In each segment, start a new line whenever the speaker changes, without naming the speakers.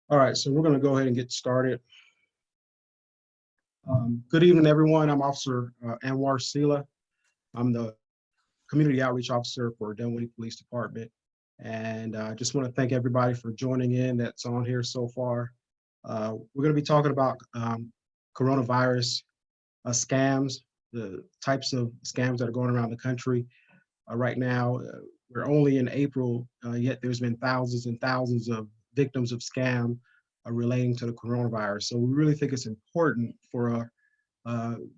All right, so we're going to go ahead and get started. Good evening, everyone. I'm Officer Anwar Sila. I'm the Community Outreach Officer for Dunwoody Police Department. And I just want to thank everybody for joining in that's on here so far. We're going to be talking about coronavirus scams, the types of scams that are going around the country right now. We're only in April, yet there's been thousands and thousands of victims of scam relating to the coronavirus. So we really think it's important for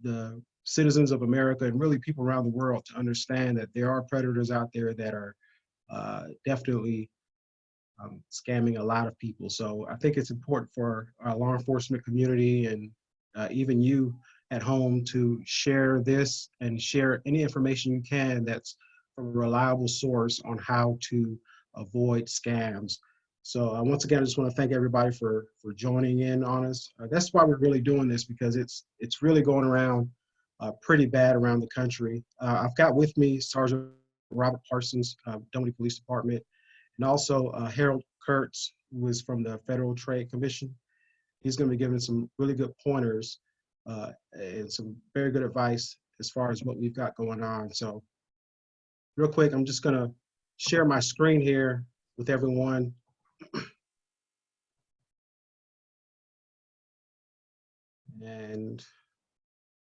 the citizens of America and really people around the world to understand that there are predators out there that are definitely scamming a lot of people. So I think it's important for our law enforcement community and even you at home to share this and share any information you can that's from a reliable source on how to avoid scams. So once again, I just want to thank everybody for joining in on us. That's why we're really doing this, because it's really going around pretty bad around the country. I've got with me Sergeant Robert Parsons, Dunwoody Police Department, and also Harold Kurtz, who is from the Federal Trade Commission. He's going to be giving some really good pointers and some very good advice as far as what we've got going on. So real quick, I'm just going to share my screen here with everyone. And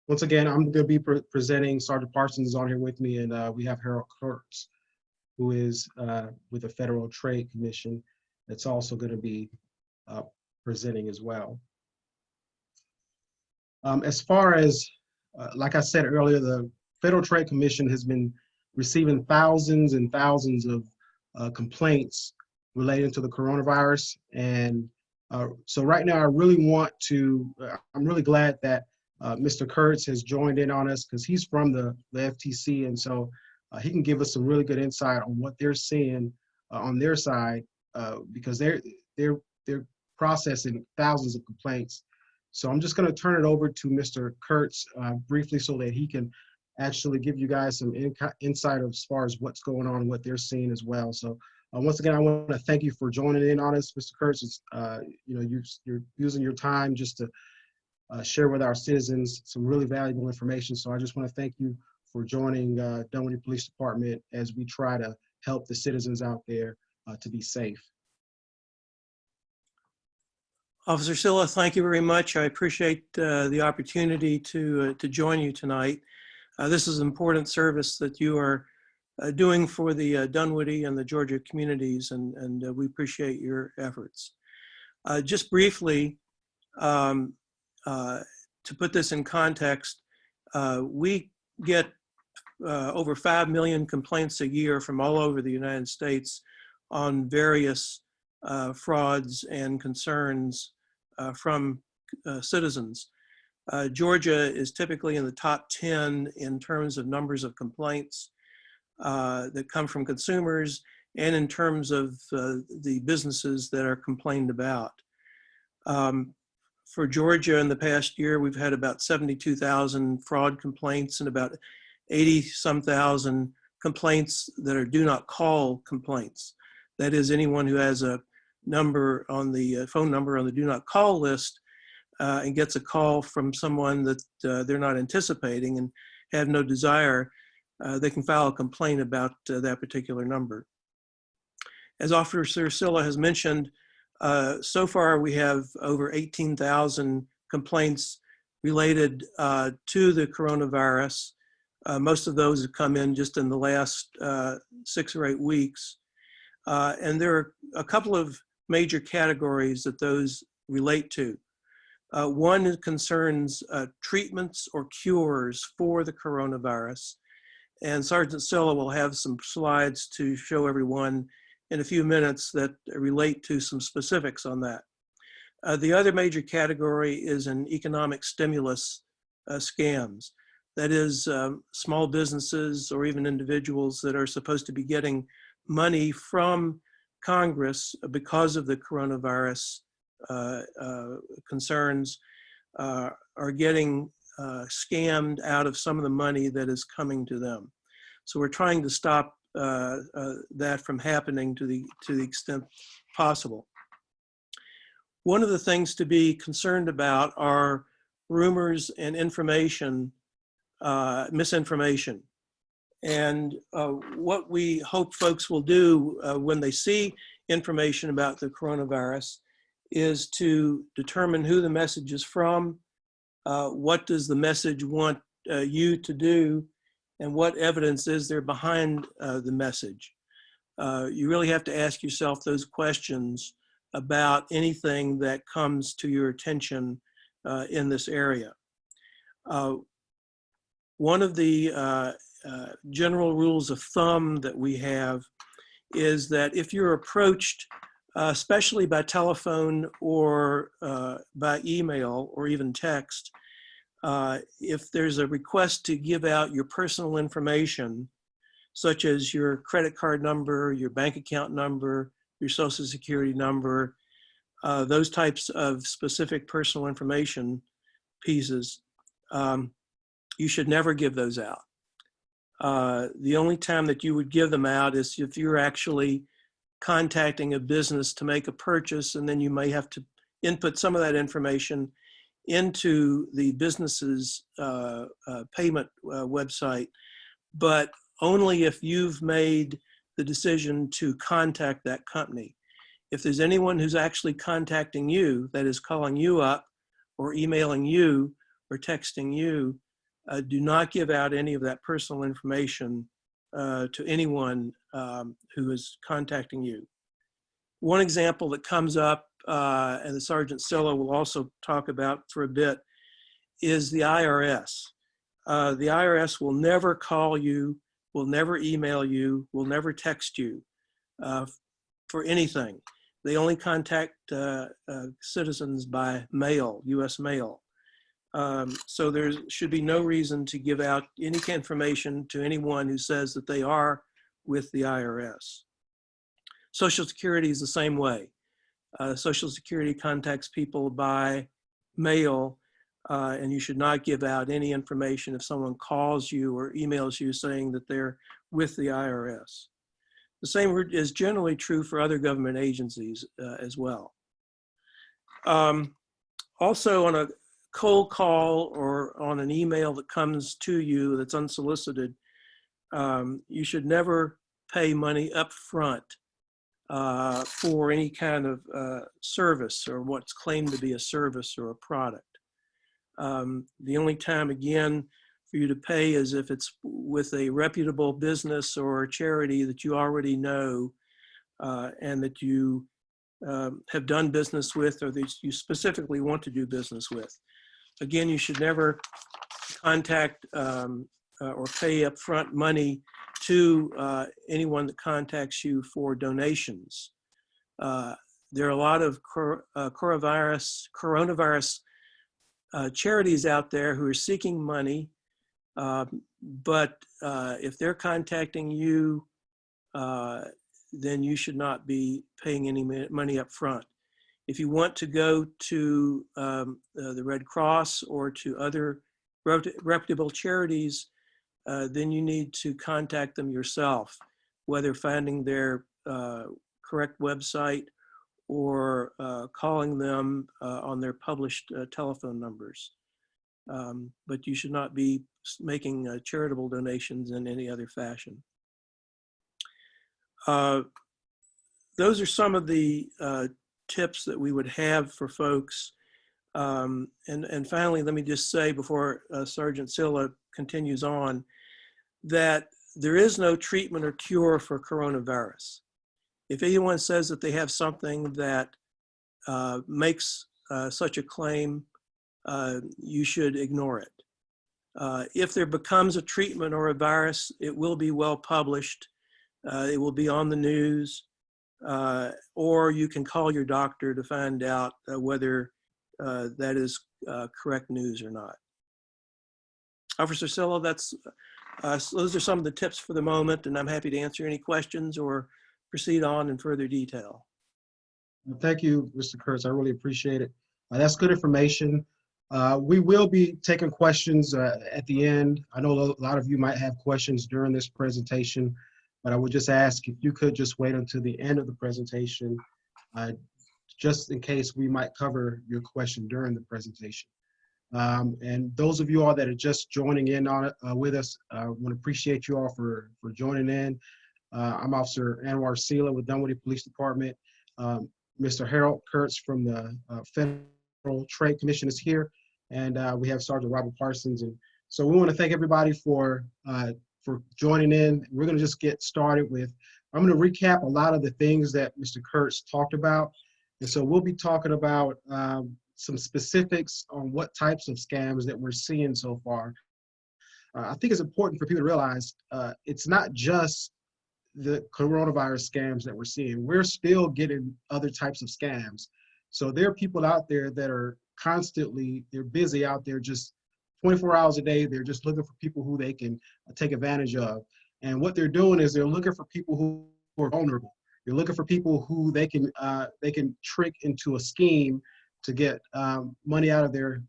once again, I'm going to be presenting. Sergeant Parsons is on here with me, and we have Harold Kurtz, who is with the Federal Trade Commission, that's also going to be presenting as well. As far as, like I said earlier, the Federal Trade Commission has been receiving thousands and thousands of complaints relating to the coronavirus. And so right now, I really want to, I'm really glad that Mr. Kurtz has joined in on us, because he's from the FTC. And so he can give us some really good insight on what they're seeing on their side, because they're processing thousands of complaints. So I'm just going to turn it over to Mr. Kurtz briefly, so that he can actually give you guys some insight as far as what's going on and what they're seeing as well. So once again, I want to thank you for joining in on us, Mr. Kurtz. It's, you're using your time just to share with our citizens some really valuable information. So I just want to thank you for joining Dunwoody Police Department as we try to help the citizens out there to be safe.
Officer Silla, thank you very much. I appreciate the opportunity to join you tonight. This is an important service that you are doing for the Dunwoody and the Georgia communities, and we appreciate your efforts. Just briefly, to put this in context, we get over 5 million complaints a year from all over the United States on various frauds and concerns from citizens. Georgia is typically in the top 10 in terms of numbers of complaints that come from consumers, and in terms of the businesses that are complained about. For Georgia, in the past year, we've had about 72,000 fraud complaints and about 80-some thousand complaints that are do not call complaints. That is, anyone who has a number on the phone number on the do not call list and gets a call from someone that they're not anticipating and have no desire, they can file a complaint about that particular number. As Officer Silla has mentioned, so far we have over 18,000 complaints related to the coronavirus. Most of those have come in just in the last 6 or 8 weeks. And there are a couple of major categories that those relate to. One concerns treatments or cures for the coronavirus. And Sergeant Silla will have some slides to show everyone in a few minutes that relate to some specifics on that. The other major category is an economic stimulus scams. That is, small businesses or even individuals that are supposed to be getting money from Congress because of the coronavirus concerns are getting scammed out of some of the money that is coming to them. So we're trying to stop that from happening to the extent possible. One of the things to be concerned about are rumors and misinformation. And what we hope folks will do when they see information about the coronavirus is to determine who the message is from, what does the message want you to do, and what evidence is there behind the message. You really have to ask yourself those questions about anything that comes to your attention in this area. One of the general rules of thumb that we have is that if you're approached, especially by telephone or by email or even text, if there's a request to give out your personal information, such as your credit card number, your bank account number, your social security number, those types of specific personal information pieces, you should never give those out. The only time that you would give them out is if you're actually contacting a business to make a purchase, and then you may have to input some of that information into the business's payment website, but only if you've made the decision to contact that company. If there's anyone who's actually contacting you, that is calling you up or emailing you or texting you, do not give out any of that personal information to anyone who is contacting you. One example that comes up, and the Sergeant Silla will also talk about for a bit, is the IRS. The IRS will never call you, will never email you, will never text you for anything. They only contact citizens by mail, US mail. So there should be no reason to give out any information to anyone who says that they are with the IRS. Social Security is the same way. Social Security contacts people by mail, and you should not give out any information if someone calls you or emails you saying that they're with the IRS. The same is generally true for other government agencies as well. Also, on a cold call or on an email that comes to you that's unsolicited, you should never pay money up front for any kind of service or what's claimed to be a service or a product. The only time, again, for you to pay is if it's with a reputable business or charity that you already know and that you have done business with, or that you specifically want to do business with. Again, you should never contact or pay upfront money to anyone that contacts you for donations. There are a lot of coronavirus charities out there who are seeking money, but if they're contacting you, then you should not be paying any money up front. If you want to go to the Red Cross or to other reputable charities, then you need to contact them yourself, whether finding their correct website or calling them on their published telephone numbers. But you should not be making charitable donations in any other fashion. Those are some of the tips that we would have for folks. And finally, let me just say before Sergeant Silla continues on, that there is no treatment or cure for coronavirus. If anyone says that they have something that makes such a claim, you should ignore it. If there becomes a treatment or a virus, it will be well published. It will be on the news, or you can call your doctor to find out whether that is correct news or not. Officer Silla, those are some of the tips for the moment, and I'm happy to answer any questions or proceed on in further detail.
Thank you, Mr. Kurtz. I really appreciate it. That's good information. We will be taking questions at the end. I know a lot of you might have questions during this presentation, but I would just ask if you could just wait until the end of the presentation just in case we might cover your question during the presentation. And those of you all that are just joining in on it with us, I want to appreciate you all for joining in. I'm Officer Anwar Sila with Dunwoody Police Department. Mr. Harold Kurtz from the Federal Trade Commission is here, and we have Sergeant Robert Parsons. And so we want to thank everybody for joining in. We're going to just get started with, I'm going to recap a lot of the things that Mr. Kurtz talked about. And so we'll be talking about some specifics on what types of scams that we're seeing so far. I think it's important for people to realize it's not just the coronavirus scams that we're seeing. We're still getting other types of scams. So there are people out there that are constantly, they're busy out there just 24 hours a day. They're just looking for people who they can take advantage of. And what they're doing is they're looking for people who are vulnerable. They're looking for people who they can trick into a scheme to get money out of their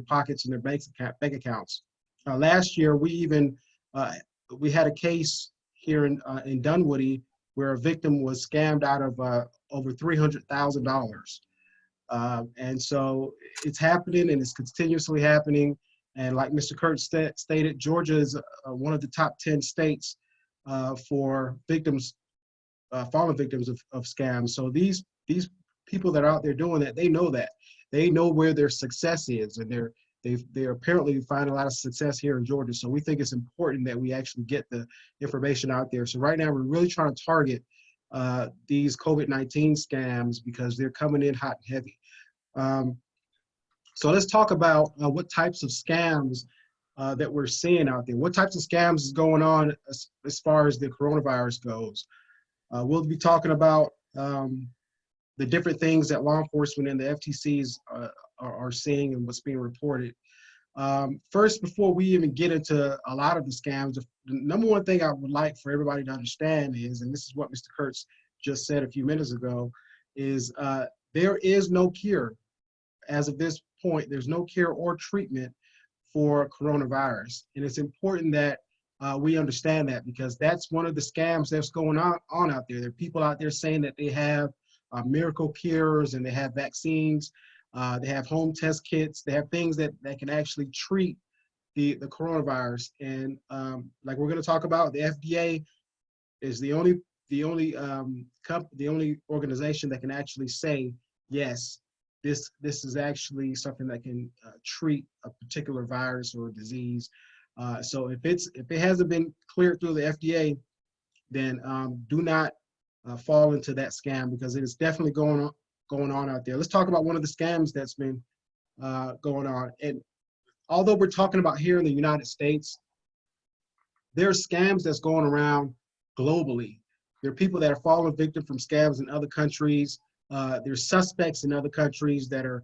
pockets and their bank accounts. Last year, we had a case here in Dunwoody where a victim was scammed out of over $300,000. And so it's happening, and it's continuously happening. And like Mr. Kurtz stated, Georgia is one of the top 10 states for victims, fallen victims of scams. So these people that are out there doing that, they know where their success is, and they're apparently finding a lot of success here in Georgia. So we think it's important that we actually get the information out there. So right now we're really trying to target these COVID-19 scams because they're coming in hot and heavy. So let's talk about what types of scams that we're seeing out there. What types of scams is going on as far as the coronavirus goes. We'll be talking about the different things that law enforcement and the FTCs are seeing and what's being reported. First, before we even get into a lot of the scams, the number one thing I would like for everybody to understand is, and this is what Mr. Kurtz just said a few minutes ago, is there is no cure. As of this point, there's no cure or treatment for coronavirus. And it's important that we understand that, because that's one of the scams that's going on out there. There are people out there saying that they have miracle cures and they have vaccines, they have home test kits, they have things that can actually treat the coronavirus. And like we're going to talk about, the FDA is the only organization that can actually say, yes, this is actually something that can treat a particular virus or disease. So if it hasn't been cleared through the FDA, then do not fall into that scam, because it is definitely going on out there. Let's talk about one of the scams that's been going on. And although we're talking about here in the United States, there are scams that's going around globally. There are people that are falling victim from scams in other countries. There's suspects in other countries that are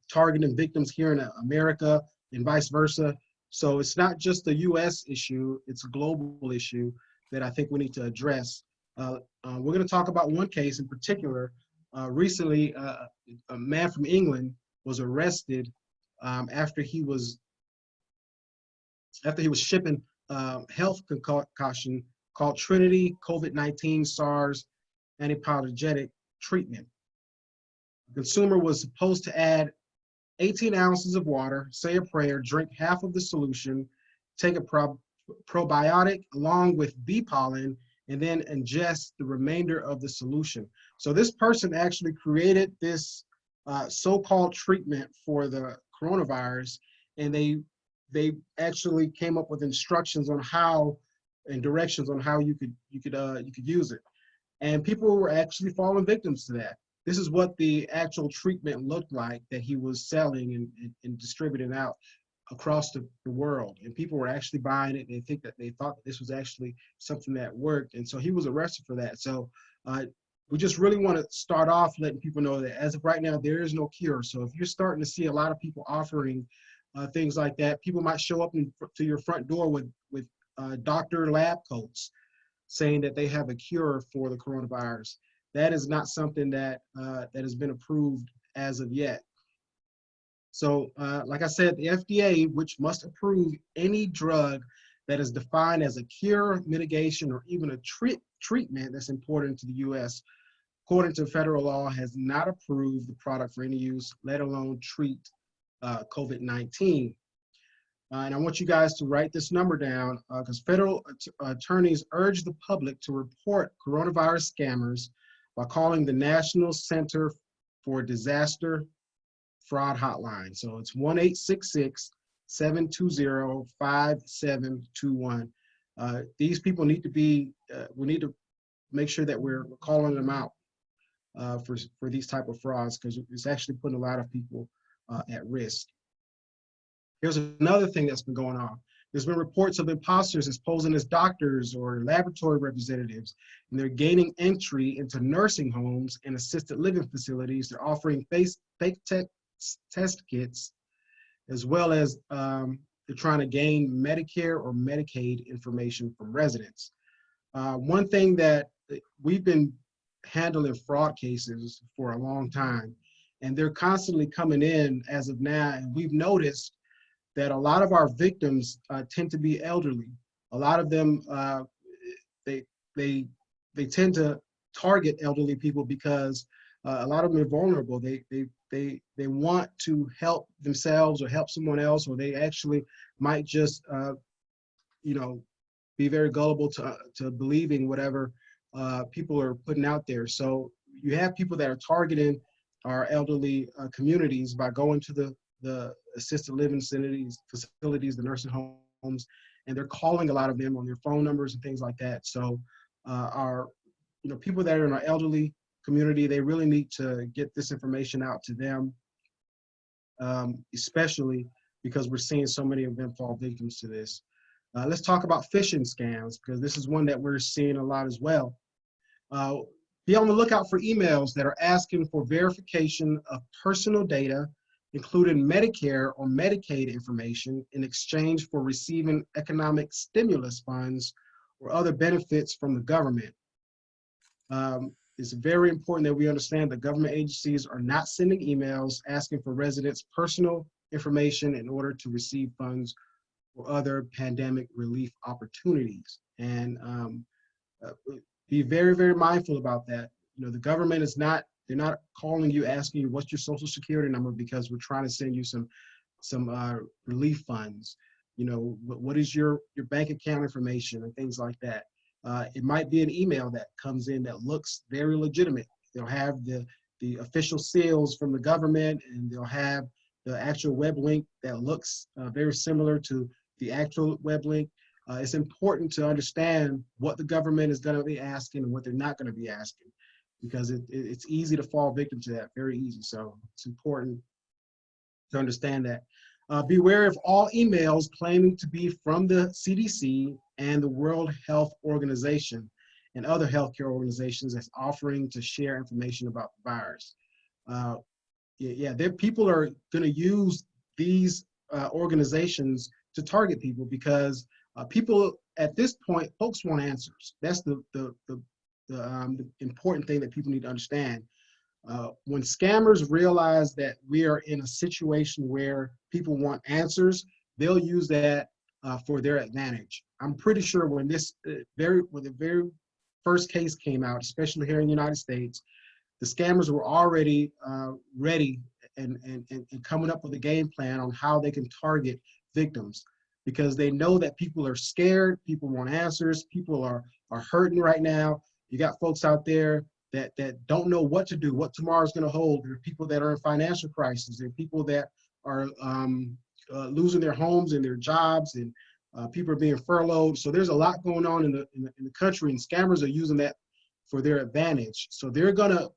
targeting victims here in America and vice versa. So it's not just a US issue, it's a global issue that I think we need to address. We're going to talk about one case in particular. Recently, a man from England was arrested after he was shipping health concoction called Trinity COVID-19 SARS antipathogenic treatment. The consumer was supposed to add 18 ounces of water, say a prayer, drink half of the solution, take a probiotic along with bee pollen, and then ingest the remainder of the solution. So this person actually created this so-called treatment for the coronavirus, and they actually came up with instructions on how and directions on how you could use it. And people were actually falling victims to that. This is what the actual treatment looked like that he was selling and distributing out across the world. And people were actually buying it. They thought that this was actually something that worked. And so he was arrested for that. So we just really want to start off letting people know that as of right now, there is no cure. So if you're starting to see a lot of people offering things like that, people might show up to your front door with doctor lab coats saying that they have a cure for the coronavirus. That is not something that has been approved as of yet. So like I said, the FDA, which must approve any drug that is defined as a cure, mitigation, or even a treatment that's important to the US, according to federal law, has not approved the product for any use, let alone treat COVID-19. And I want you guys to write this number down because federal attorneys urge the public to report coronavirus scammers by calling the National Center for Disaster Fraud Hotline. So it's 1-866-720-5721. These people need to be, we need to make sure that we're calling them out for these type of frauds, because it's actually putting a lot of people at risk. Here's another thing that's been going on. There's been reports of imposters as posing as doctors or laboratory representatives, and they're gaining entry into nursing homes and assisted living facilities. They're offering fake test kits, as well as they're trying to gain Medicare or Medicaid information from residents. One thing that we've been handling fraud cases for a long time, and they're constantly coming in as of now, and we've noticed that a lot of our victims tend to be elderly. A lot of them, they tend to target elderly people because a lot of them are vulnerable. They want to help themselves or help someone else, or they actually might just, you know, be very gullible to believing whatever people are putting out there. So you have people that are targeting our elderly communities by going to the assisted living facilities, the nursing homes, and they're calling a lot of them on their phone numbers and things like that. So our, you know, people that are in our elderly community, they really need to get this information out to them, especially because we're seeing so many of them fall victims to this. Let's talk about phishing scams, because this is one that we're seeing a lot as well. Be on the lookout for emails that are asking for verification of personal data, including Medicare or Medicaid information, in exchange for receiving economic stimulus funds or other benefits from the government. It's very important that we understand that government agencies are not sending emails asking for residents' personal information in order to receive funds or other pandemic relief opportunities. And be very, very mindful about that. You know, the government is not, they're not calling you asking you what's your social security number because we're trying to send you some relief funds. You know, what is your bank account information and things like that. It might be an email that comes in that looks very legitimate. They'll have the official seals from the government, and they'll have the actual web link that looks very similar to the actual web link. It's important to understand what the government is going to be asking and what they're not going to be asking, because it's easy to fall victim to that, very easy. So it's important to understand that. Beware of all emails claiming to be from the CDC and the World Health Organization and other healthcare organizations that's offering to share information about the virus. People are going to use these organizations to target people because people at this point, folks want answers. That's the important thing that people need to understand. When scammers realize that we are in a situation where people want answers, they'll use that for their advantage. I'm pretty sure when the very first case came out, especially here in the United States, the scammers were already ready and coming up with a game plan on how they can target victims, because they know that people are scared, people want answers, people are hurting right now. You got folks out there that don't know what to do, what tomorrow's going to hold. There are people that are in financial crisis. There are people that are losing their homes and their jobs, and people are being furloughed. So there's a lot going on in the country, and scammers are using that for their advantage. So they're going to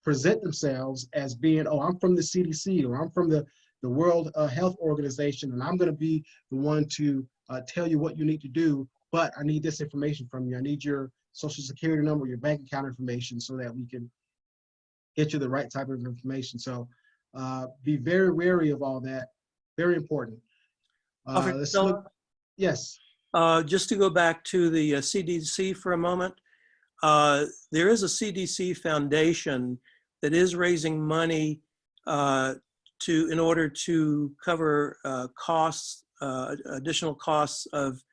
present themselves as being, oh, I'm from the CDC, or I'm from the World Health Organization, and I'm going to be the one to tell you what you need to do, but I need this information from you. I need your social security number, your bank account information, so that we can get you the right type of information. So be very wary of all that. Very important. Let's look. Yes.
Just to go back to the CDC for a moment, there is a CDC foundation that is raising money in order to cover costs, additional costs of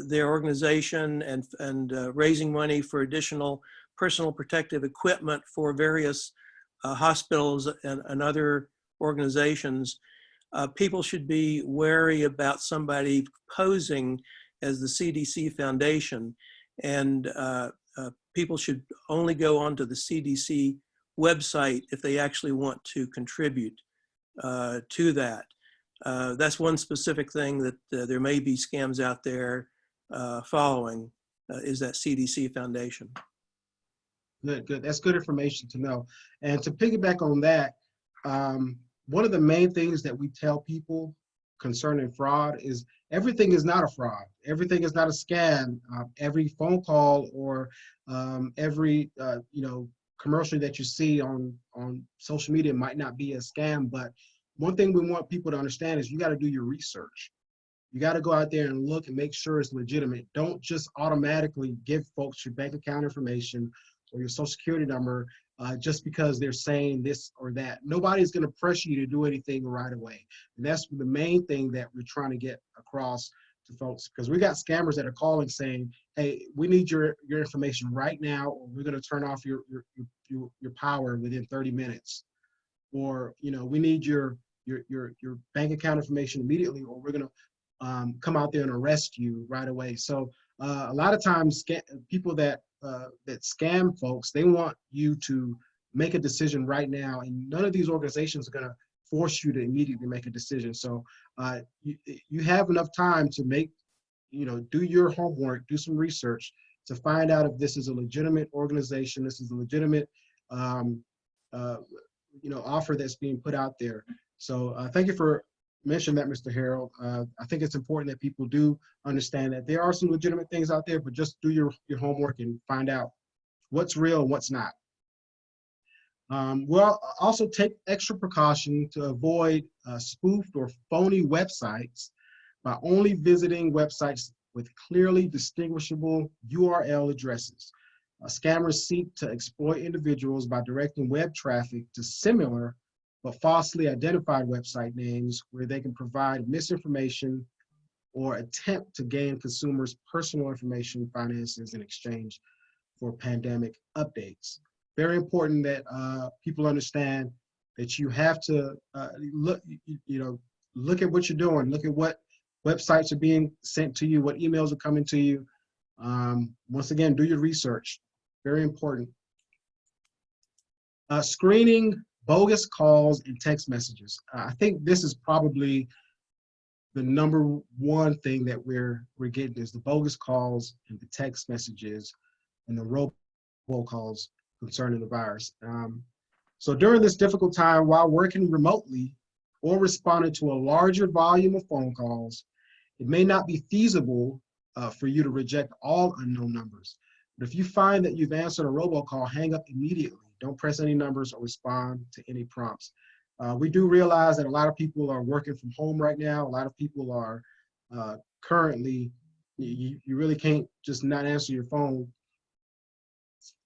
their organization, and raising money for additional personal protective equipment for various hospitals and other organizations, people should be wary about somebody posing as the CDC Foundation, and people should only go onto the CDC website if they actually want to contribute to that. That's one specific thing that there may be scams out there following, is that CDC Foundation.
Good, good. That's good information to know. And to piggyback on that, one of the main things that we tell people concerning fraud is everything is not a fraud. Everything is not a scam. Every phone call or every commercial that you see on social media might not be a scam. But one thing we want people to understand is you got to do your research. You got to go out there and look and make sure it's legitimate. Don't just automatically give folks your bank account information or your social security number just because they're saying this or that. Nobody's going to pressure you to do anything right away. And that's the main thing that we're trying to get across to folks, because we got scammers that are calling saying, hey, we need your information right now, or we're going to turn off your power within 30 minutes. Or, we need your bank account information immediately, or we're going to come out there and arrest you right away. So a lot of times people that scam folks, they want you to make a decision right now, and none of these organizations are going to force you to immediately make a decision. So you have enough time to do your homework, do some research to find out if this is a legitimate organization, this is a legitimate offer that's being put out there. So thank you for mentioning that, Mr. Harold. I think it's important that people do understand that there are some legitimate things out there, but just do your homework and find out what's real and what's not. We'll also take extra precaution to avoid spoofed or phony websites by only visiting websites with clearly distinguishable URL addresses. Scammers seek to exploit individuals by directing web traffic to similar but falsely identified website names where they can provide misinformation or attempt to gain consumers' personal information, finances in exchange for pandemic updates. Very important that people understand that you have to look at what you're doing, look at what websites are being sent to you, what emails are coming to you. Once again, do your research. Very important. Screening bogus calls and text messages. I think this is probably the number one thing that we're getting is the bogus calls and the text messages and the robocalls concerning the virus. So during this difficult time, while working remotely or responding to a larger volume of phone calls, it may not be feasible for you to reject all unknown numbers. But if you find that you've answered a robocall, hang up immediately. Don't press any numbers or respond to any prompts. We do realize that a lot of people are working from home right now. A lot of people are currently, you really can't just not answer your phone.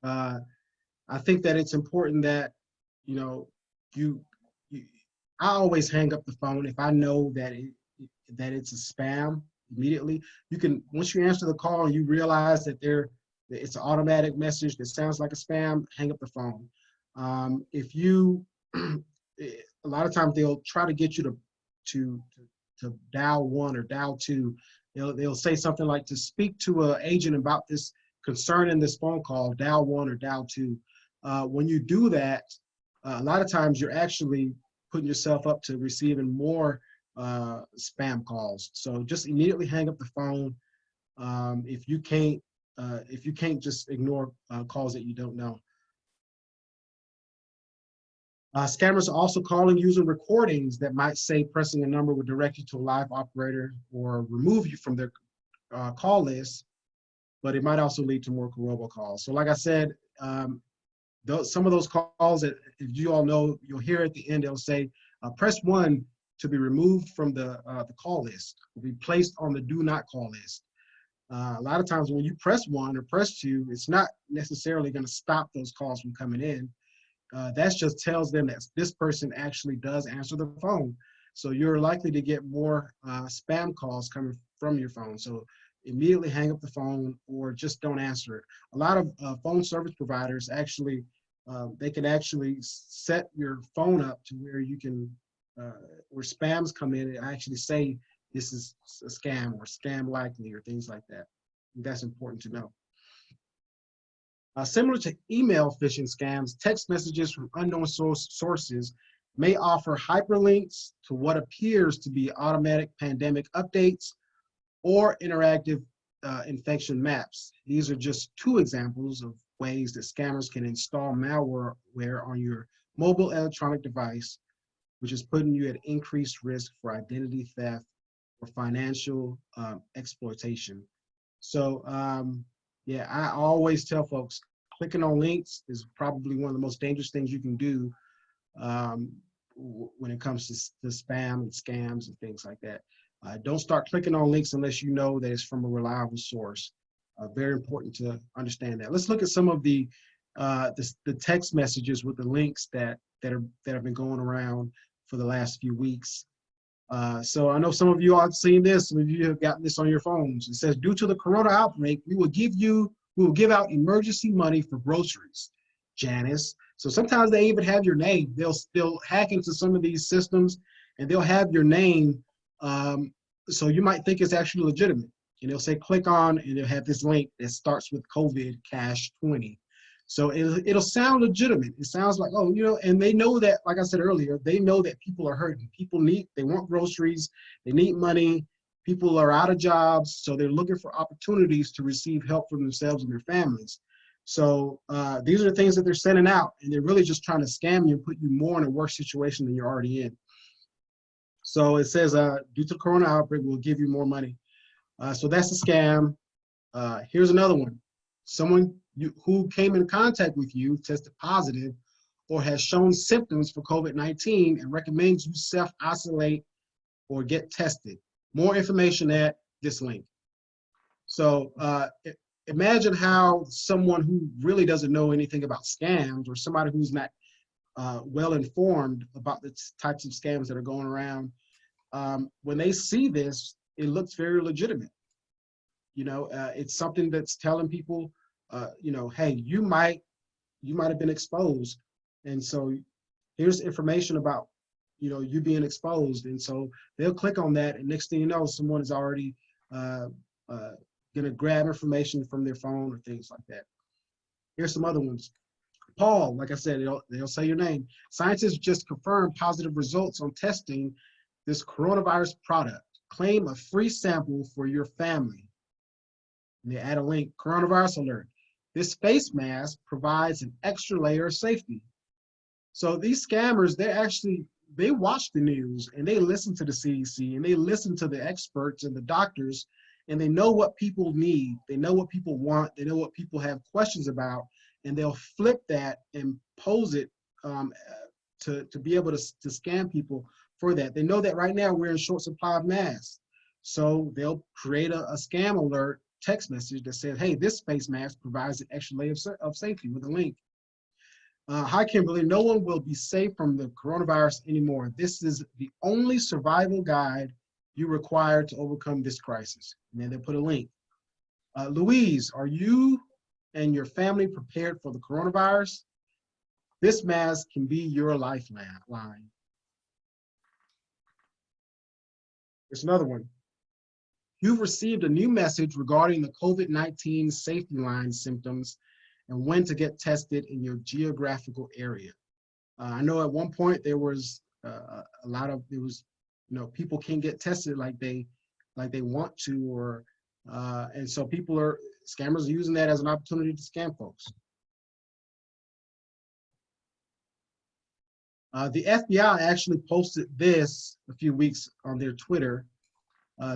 I think that it's important that, I always hang up the phone if I know that it's a spam immediately. You can, once you answer the call and you realize that it's an automatic message that sounds like a spam, hang up the phone. If you, a lot of times they'll try to get you to dial 1 or dial 2. They'll say something like, to speak to an agent about this concern in this phone call, dial 1 or dial 2. When you do that, a lot of times you're actually putting yourself up to receiving more spam calls. So just immediately hang up the phone if you can't just ignore calls that you don't know. Scammers are also calling using recordings that might say pressing a number would direct you to a live operator or remove you from their call list, but it might also lead to more robocalls. So like I said, some of those calls that, if you all know, you'll hear at the end, they'll say, press 1 to be removed from the call list, will be placed on the do not call list. A lot of times when you press 1 or press 2, it's not necessarily going to stop those calls from coming in. That just tells them that this person actually does answer the phone. So you're likely to get more spam calls coming from your phone. So immediately hang up the phone or just don't answer it. A lot of phone service providers actually, they can actually set your phone up to where you can, where spams come in and actually say this is a scam or scam likely or things like that. That's important to know. Similar to email phishing scams, text messages from unknown sources may offer hyperlinks to what appears to be automatic pandemic updates or interactive infection maps. These are just two examples of ways that scammers can install malware on your mobile electronic device, which is putting you at increased risk for identity theft or financial exploitation. So yeah, I always tell folks, clicking on links is probably one of the most dangerous things you can do when it comes to spam and scams and things like that. Don't start clicking on links unless you know that it's from a reliable source. Very important to understand that. Let's look at some of the text messages with the links that have been going around for the last few weeks. So I know some of you all have seen this. Some of you have gotten this on your phones. It says, due to the corona outbreak, we will give out emergency money for groceries, Janice. So sometimes they even have your name. They'll hack into some of these systems and they'll have your name. So you might think it's actually legitimate. And they'll say, click on, and they'll have this link that starts with COVID cash 20. So it'll sound legitimate. It sounds like, oh, you know, and they know that, like I said earlier, they know that people are hurting. People they want groceries, they need money, people are out of jobs, so they're looking for opportunities to receive help for themselves and their families. So these are the things that they're sending out, and they're really just trying to scam you and put you more in a worse situation than you're already in. So it says, due to the corona outbreak, we'll give you more money. So that's a scam. Here's another one. Someone who came in contact with you tested positive or has shown symptoms for COVID-19 and recommends you self-isolate or get tested. More information at this link. So imagine how someone who really doesn't know anything about scams, or somebody who's not well informed about the types of scams that are going around, when they see this, it looks very legitimate. You know, it's something that's telling people, you know, hey, you might have been exposed, and so here's information about, you know, you being exposed. And so they'll click on that, and next thing you know, someone is already gonna grab information from their phone or things like that. Here's some other ones. Paul, like I said, they'll say your name. Scientists just confirmed positive results on testing this coronavirus product. Claim a free sample for your family. And they add a link, coronavirus alert. This face mask provides an extra layer of safety. So these scammers, they watch the news and they listen to the CDC and they listen to the experts and the doctors, and they know what people need. They know what people want. They know what people have questions about, and they'll flip that and pose it to be able to scam people for that. They know that right now we're in short supply of masks. So they'll create a scam alert text message that says, hey, this face mask provides an extra layer of safety with a link. Hi, Kimberly, no one will be safe from the coronavirus anymore. This is the only survival guide you require to overcome this crisis. And then they put a link. Louise, are you and your family prepared for the coronavirus? This mask can be your lifeline. Here's another one. You've received a new message regarding the COVID-19 safety line symptoms and when to get tested in your geographical area. I know at one point there was people can't get tested like they want to, or and so scammers are using that as an opportunity to scam folks. The FBI actually posted this a few weeks on their Twitter.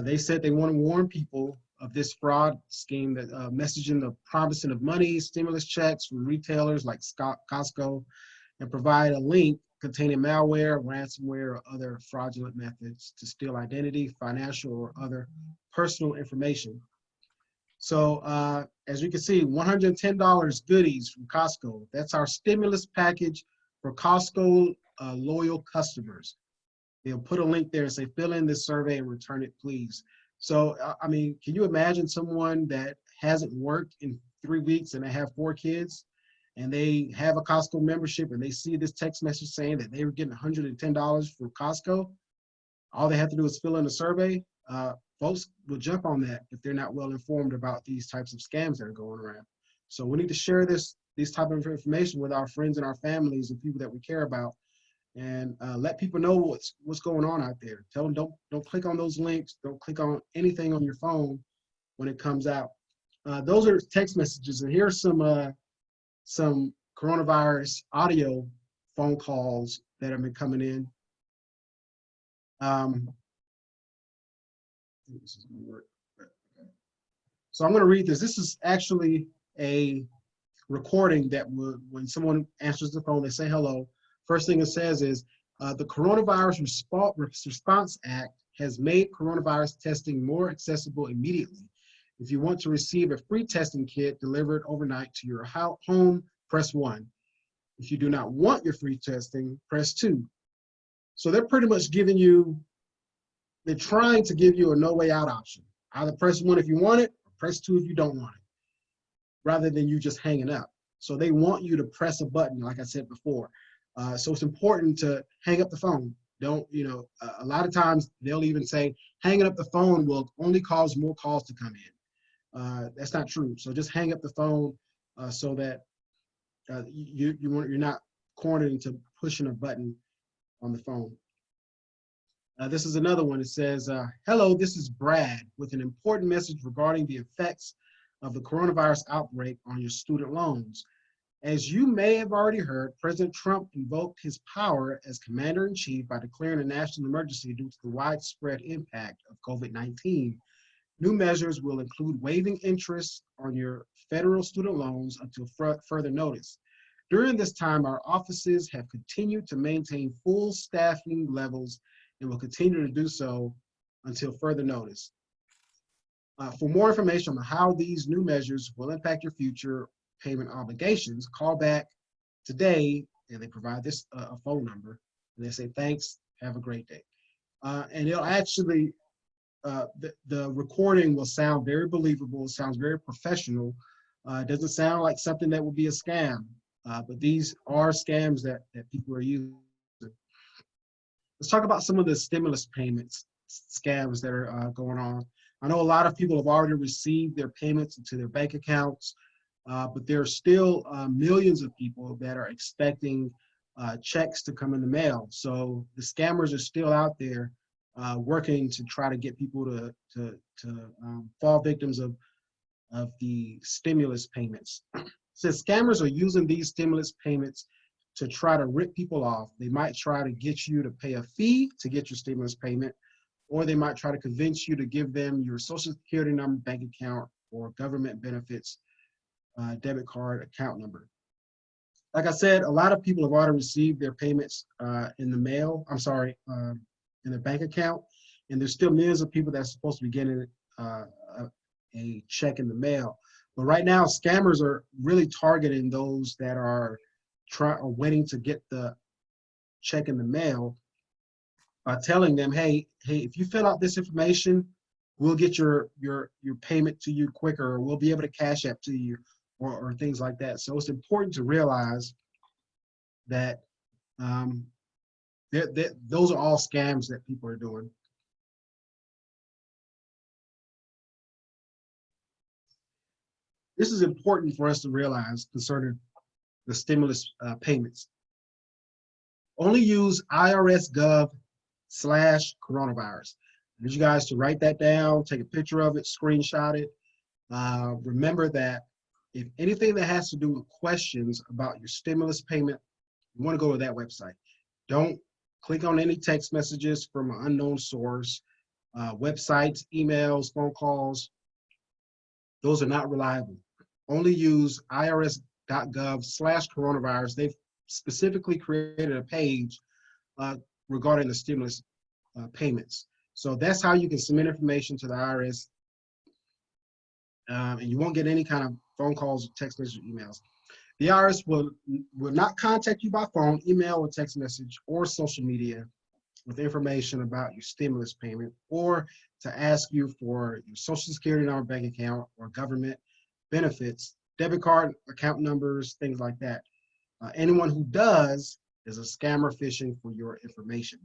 They said they want to warn people of this fraud scheme that messaging the promising of money, stimulus checks from retailers like Costco, and provide a link containing malware, ransomware, or other fraudulent methods to steal identity, financial, or other personal information. So as you can see, $110 goodies from Costco. That's our stimulus package for Costco loyal customers. They'll put a link there and say, fill in this survey and return it, please. So, I mean, can you imagine someone that hasn't worked in 3 weeks and they have 4 kids and they have a Costco membership and they see this text message saying that they were getting $110 from Costco? All they have to do is fill in a survey. Folks will jump on that if they're not well informed about these types of scams that are going around. So we need to share these type of information with our friends and our families and people that we care about, and let people know what's going on out there. Tell them don't click on those links. Don't click on anything on your phone when it comes out. Those are text messages, and here's some coronavirus audio phone calls that have been coming in. This is gonna work. So I'm going to read this. This is actually a recording that would, when someone answers the phone, they say hello. First thing it says is, the Coronavirus Response Act has made coronavirus testing more accessible immediately. If you want to receive a free testing kit delivered overnight to your home, press 1. If you do not want your free testing, press 2. So they're pretty much giving you, they're trying to give you a no way out option. Either press 1 if you want it, or press 2 if you don't want it, rather than you just hanging up. So they want you to press a button, like I said before. So it's important to hang up the phone. Don't, a lot of times they'll even say, hanging up the phone will only cause more calls to come in. That's not true. So just hang up the phone so that you're not cornered into pushing a button on the phone. This is another one. It says, hello, this is Brad with an important message regarding the effects of the coronavirus outbreak on your student loans. As you may have already heard, President Trump invoked his power as commander-in-chief by declaring a national emergency due to the widespread impact of COVID-19. New measures will include waiving interest on your federal student loans until further notice. During this time, our offices have continued to maintain full staffing levels and will continue to do so until further notice. For more information on how these new measures will impact your future payment obligations, call back today, and they provide this a phone number, and they say, thanks, have a great day. And it'll actually, the recording will sound very believable, it sounds very professional. It doesn't sound like something that would be a scam, but these are scams that people are using. Let's talk about some of the stimulus payments scams that are going on. I know a lot of people have already received their payments into their bank accounts, but there are still millions of people that are expecting checks to come in the mail. So the scammers are still out there working to try to get people to fall victims of the stimulus payments. So scammers are using these stimulus payments to try to rip people off. They might try to get you to pay a fee to get your stimulus payment, or they might try to convince you to give them your Social Security number, bank account, or government benefits debit card account number. Like I said, a lot of people have already received their payments in the mail, in their bank account, and there's still millions of people that's supposed to be getting a check in the mail. But right now, scammers are really targeting those that are waiting to get the check in the mail by telling them, hey, if you fill out this information, we'll get your payment to you quicker, or we'll be able to cash app to you, or things like that. So it's important to realize that those are all scams that people are doing. This is important for us to realize concerning the stimulus payments. Only use IRS.gov/coronavirus. I need you guys to write that down, take a picture of it, screenshot it. Remember that if anything that has to do with questions about your stimulus payment, you want to go to that website. Don't click on any text messages from an unknown source, websites, emails, phone calls. Those are not reliable. Only use IRS.gov/coronavirus. They've specifically created a page regarding the stimulus payments. So that's how you can submit information to the IRS, and you won't get any kind of phone calls, text messages, emails. The IRS will not contact you by phone, email, or text message, or social media with information about your stimulus payment or to ask you for your social security number, bank account, or government benefits, debit card account numbers, things like that. Anyone who does is a scammer fishing for your information.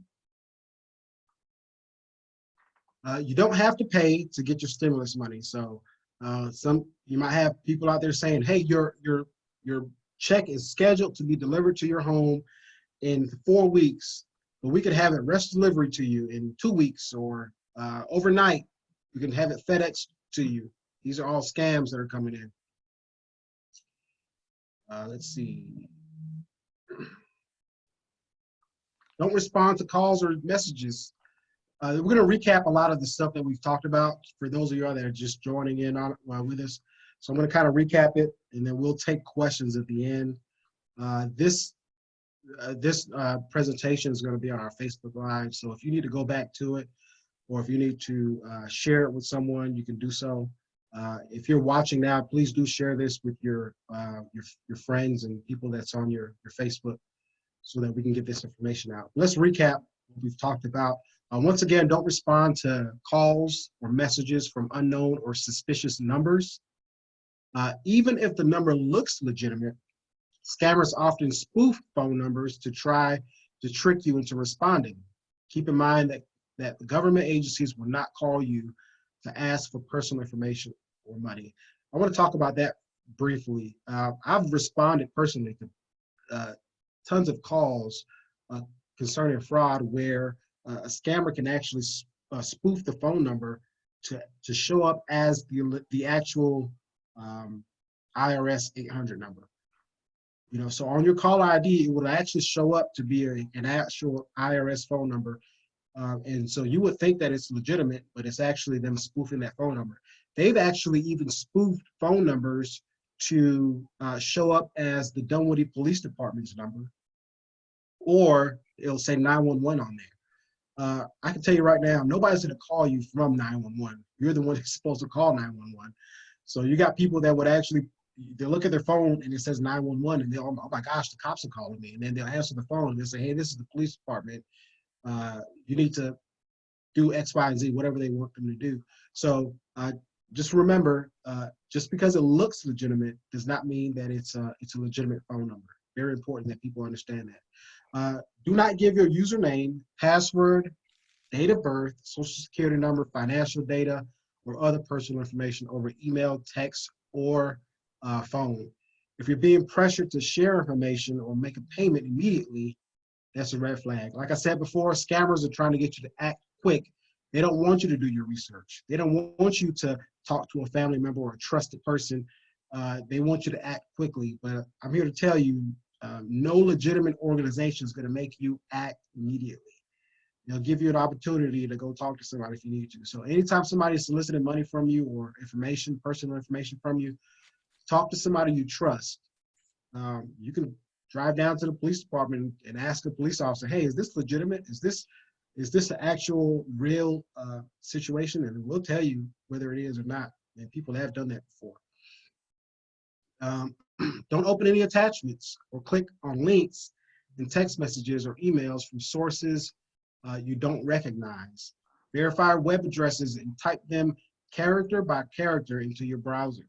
You don't have to pay to get your stimulus money. So you might have people out there saying, "Hey, your check is scheduled to be delivered to your home in 4 weeks, but we could have it rest delivery to you in 2 weeks, or overnight. You can have it FedEx to you." These are all scams that are coming in. Let's see. Don't respond to calls or messages. We're going to recap a lot of the stuff that we've talked about for those of you that are just joining in on with us. So I'm going to kind of recap it, and then we'll take questions at the end. This presentation is going to be on our Facebook Live. So if you need to go back to it, or if you need to share it with someone, you can do so. If you're watching now, please do share this with your friends and people that's on your Facebook, so that we can get this information out. Let's recap what we've talked about. Once again, don't respond to calls or messages from unknown or suspicious numbers. Even if the number looks legitimate, scammers often spoof phone numbers to try to trick you into responding. Keep in mind that the government agencies will not call you to ask for personal information or money. I want to talk about that briefly. I've responded personally to tons of calls concerning fraud where a scammer can actually spoof the phone number to show up as the actual IRS 800 number. You know, so on your call ID, it would actually show up to be an actual IRS phone number. And so you would think that it's legitimate, but it's actually them spoofing that phone number. They've actually even spoofed phone numbers to show up as the Dunwoody Police Department's number, or it'll say 911 on there. I can tell you right now, nobody's going to call you from 911. You're the one who's supposed to call 911. So you got people that would actually, they look at their phone and it says 911, and they'll, oh my gosh, the cops are calling me. And then they'll answer the phone and they'll say, hey, this is the police department. You need to do X, Y, and Z, whatever they want them to do. So just remember, just because it looks legitimate does not mean that it's a legitimate phone number. Very important that people understand that. Do not give your username, password, date of birth, social security number, financial data, or other personal information over email, text, or phone. If you're being pressured to share information or make a payment immediately, that's a red flag. Like I said before, scammers are trying to get you to act quick. They don't want you to do your research. They don't want you to talk to a family member or a trusted person. They want you to act quickly. But I'm here to tell you, no legitimate organization is going to make you act immediately. They'll give you an opportunity to go talk to somebody if you need to. So anytime somebody is soliciting money from you or information, personal information from you, talk to somebody you trust. You can drive down to the police department and ask a police officer, hey, is this legitimate? Is this an actual real situation? And we'll tell you whether it is or not. And people have done that before. Don't open any attachments or click on links in text messages or emails from sources you don't recognize. Verify web addresses and type them character by character into your browser.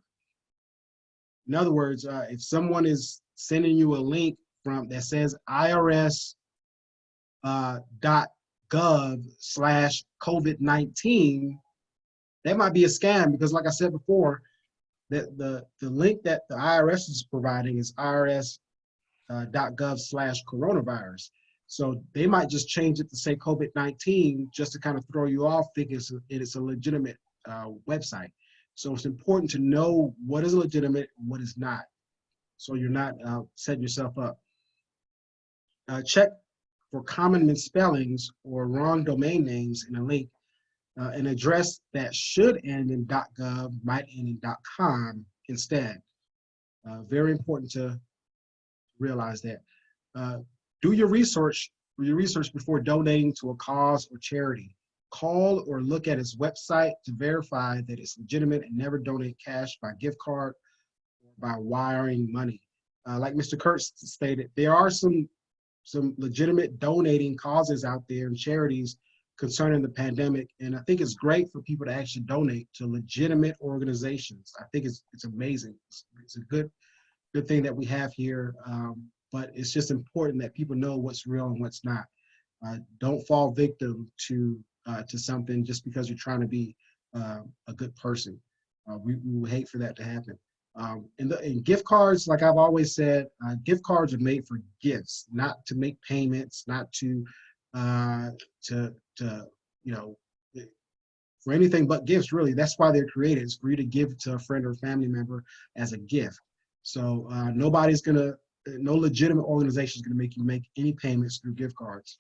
In other words, if someone is sending you a link that says irs.gov/COVID-19, that might be a scam, because like I said before, the link that the IRS is providing is irs.gov/coronavirus. So they might just change it to say COVID-19 just to kind of throw you off, thinking it's a legitimate website. So it's important to know what is legitimate and what is not, so you're not setting yourself up. Check for common misspellings or wrong domain names in a link. An address that should end in .gov might end in .com instead. Very important to realize that. Do your research before donating to a cause or charity. Call or look at its website to verify that it's legitimate, and never donate cash by gift card or by wiring money. Like Mr. Kurtz stated, there are some some legitimate donating causes out there and charities concerning the pandemic. And I think it's great for people to actually donate to legitimate organizations. I think it's amazing. It's a good thing that we have here. But it's just important that people know what's real and what's not. Don't fall victim to something just because you're trying to be a good person. We would hate for that to happen. And gift cards, like I've always said, gift cards are made for gifts, not to make payments, not to you know, for anything but gifts, really. That's why they're created. It's for you to give to a friend or family member as a gift. So no legitimate organization is going to make you make any payments through gift cards.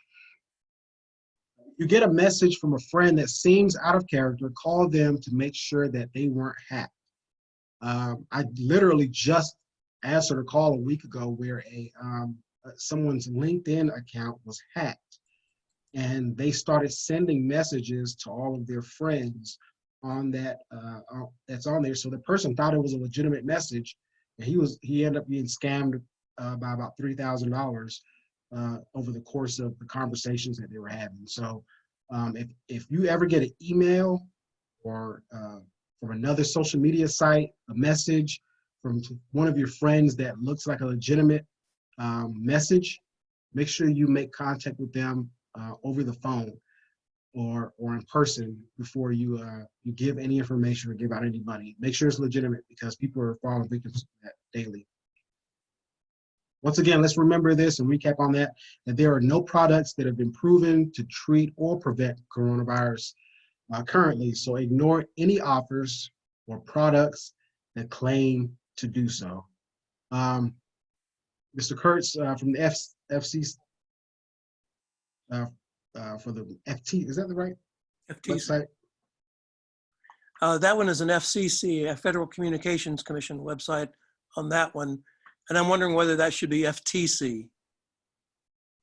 You get a message from a friend that seems out of character, call them to make sure that they weren't hacked. I literally just answered a call a week ago where someone's LinkedIn account was hacked, and they started sending messages to all of their friends on that that's on there. So the person thought it was a legitimate message, and he ended up being scammed by about $3,000 over the course of the conversations that they were having. So if you ever get an email or from another social media site, a message from one of your friends that looks like a legitimate message, make sure you make contact with them over the phone or in person before you give any information or give out any money. Make sure it's legitimate, because people are falling victims to that daily. Once again, let's remember this and recap on that there are no products that have been proven to treat or prevent coronavirus currently. So ignore any offers or products that claim to do so. Mr. Kurtz from the FCC, for the FT, is that the right
FTC.
website?
That one is an FCC, a Federal Communications Commission website on that one. And I'm wondering whether that should be FTC,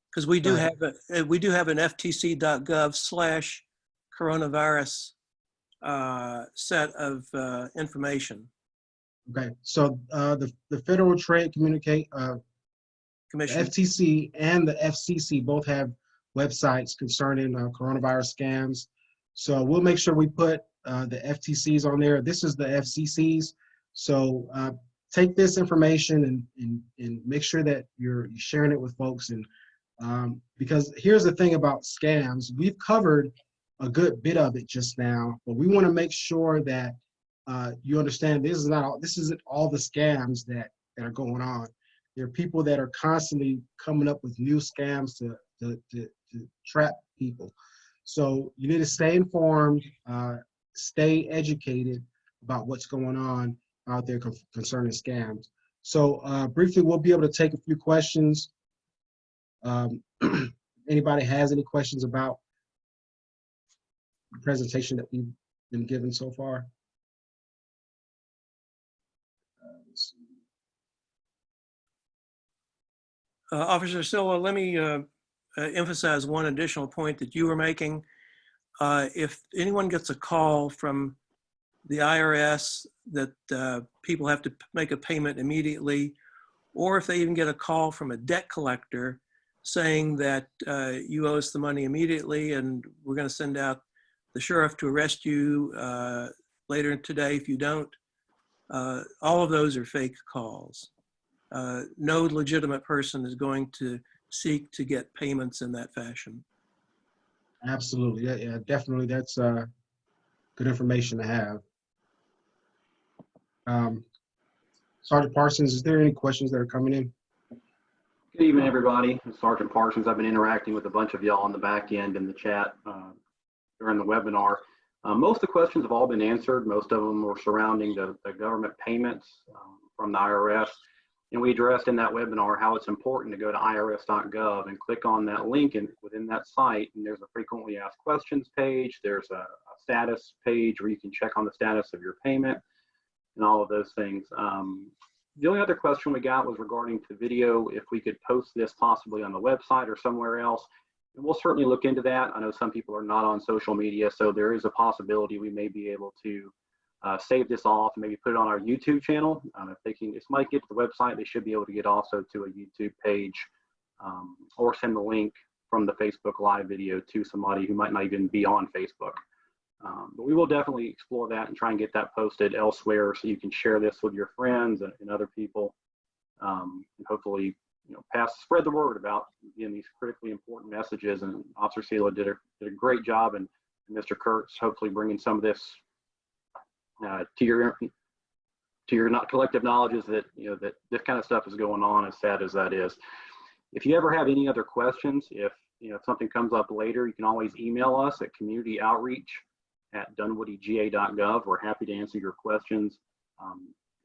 because we do have an ftc.gov/coronavirus set of information.
Okay, so the Federal Trade Commission,
Commission.
the FTC and the FCC both have websites concerning coronavirus scams. So we'll make sure we put the FTCs on there. This is the FCCs. So take this information and make sure that you're sharing it with folks. And because here's the thing about scams, we've covered a good bit of it just now, but we want to make sure that you understand this isn't all the scams that are going on. There are people that are constantly coming up with new scams to trap people. So you need to stay informed, stay educated about what's going on out there concerning scams. So briefly, we'll be able to take a few questions. Anybody has any questions about the presentation that we've been given so far?
Officer Silva, let me emphasize one additional point that you were making. If anyone gets a call from the IRS that people have to make a payment immediately, or if they even get a call from a debt collector saying that you owe us the money immediately and we're going to send out the sheriff to arrest you later today if you don't, all of those are fake calls. No legitimate person is going to seek to get payments in that fashion.
Absolutely, yeah, definitely. That's good information to have. Sergeant Parsons, is there any questions that are coming in?
Good evening, everybody. Sergeant Parsons. I've been interacting with a bunch of y'all on the back end in the chat during the webinar. Most of the questions have all been answered. Most of them were surrounding the government payments from the IRS. And we addressed in that webinar how it's important to go to irs.gov and click on that link within that site. And there's a frequently asked questions page. There's a status page where you can check on the status of your payment and all of those things. The only other question we got was regarding the video, if we could post this possibly on the website or somewhere else. And we'll certainly look into that. I know some people are not on social media, so there is a possibility we may be able to save this off and maybe put it on our YouTube channel. If they can, if somebody get to the website, they should be able to get also to a YouTube page or send the link from the Facebook Live video to somebody who might not even be on Facebook. But we will definitely explore that and try and get that posted elsewhere so you can share this with your friends and other people, and hopefully, spread the word about, again, these critically important messages. And Officer Sela did a great job, and Mr. Kurtz hopefully bringing some of this to your not collective knowledge, is that that this kind of stuff is going on, as sad as that is. If you ever have any other questions, if something comes up later, you can always email us at communityoutreach@dunwoodyga.gov. We're happy to answer your questions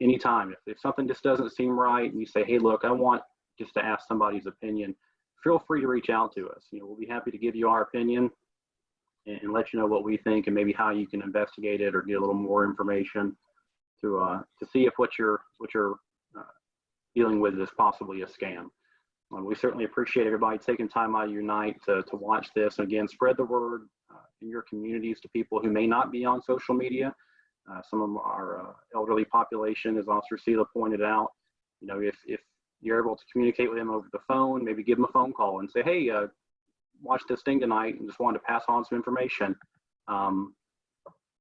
anytime. If something just doesn't seem right and you say, hey, look, I want just to ask somebody's opinion, feel free to reach out to us. We'll be happy to give you our opinion and let you know what we think, and maybe how you can investigate it or get a little more information to see if what you're dealing with is possibly a scam. We certainly appreciate everybody taking time out of your night to watch this. And again, spread the word in your communities to people who may not be on social media. Some of our elderly population, as Officer Sela pointed out, if you're able to communicate with them over the phone, maybe give them a phone call and say, hey, watch this thing tonight and just wanted to pass on some information.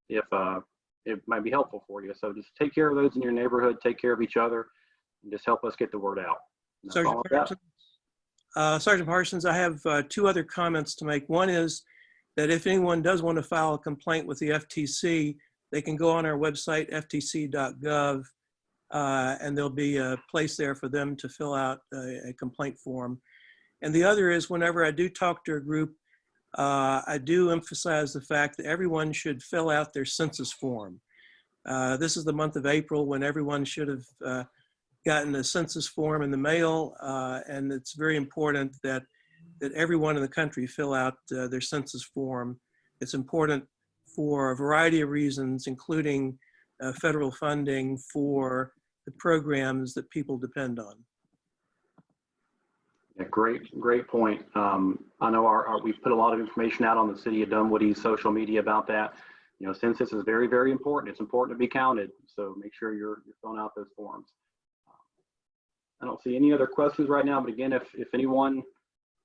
If it might be helpful for you. So just take care of those in your neighborhood, take care of each other, and just help us get the word out.
Sergeant Parsons, I have two other comments to make. One is that if anyone does want to file a complaint with the FTC, they can go on our website, ftc.gov, and there'll be a place there for them to fill out a complaint form. And the other is, whenever I do talk to a group, I do emphasize the fact that everyone should fill out their census form. This is the month of April when everyone should have gotten a census form in the mail, and it's very important that everyone in the country fill out their census form. It's important for a variety of reasons, including federal funding for the programs that people depend on.
Yeah, great point. I know we've put a lot of information out on the City of Dunwoody's social media about that. Census is very, very important. It's important to be counted. So make sure you're filling out those forms. I don't see any other questions right now, but again, if anyone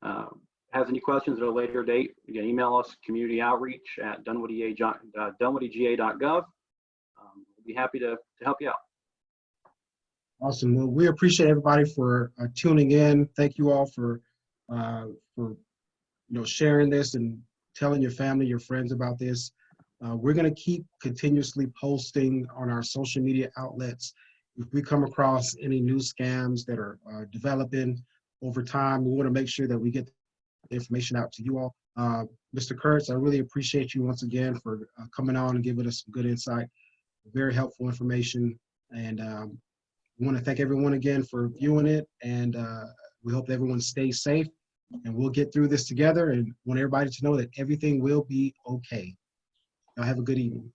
has any questions at a later date, again, email us communityoutreach@dunwoodyga.gov. We'll be happy to help you out.
Awesome. Well, we appreciate everybody for tuning in. Thank you all for sharing this and telling your family, your friends about this. We're going to keep continuously posting on our social media outlets. If we come across any new scams that are developing over time, we want to make sure that we get the information out to you all. Mr. Kurtz, I really appreciate you once again for coming on and giving us some good insight, very helpful information. And we want to thank everyone again for viewing it. And we hope everyone stays safe, and we'll get through this together, and want everybody to know that everything will be okay. Y'all have a good evening.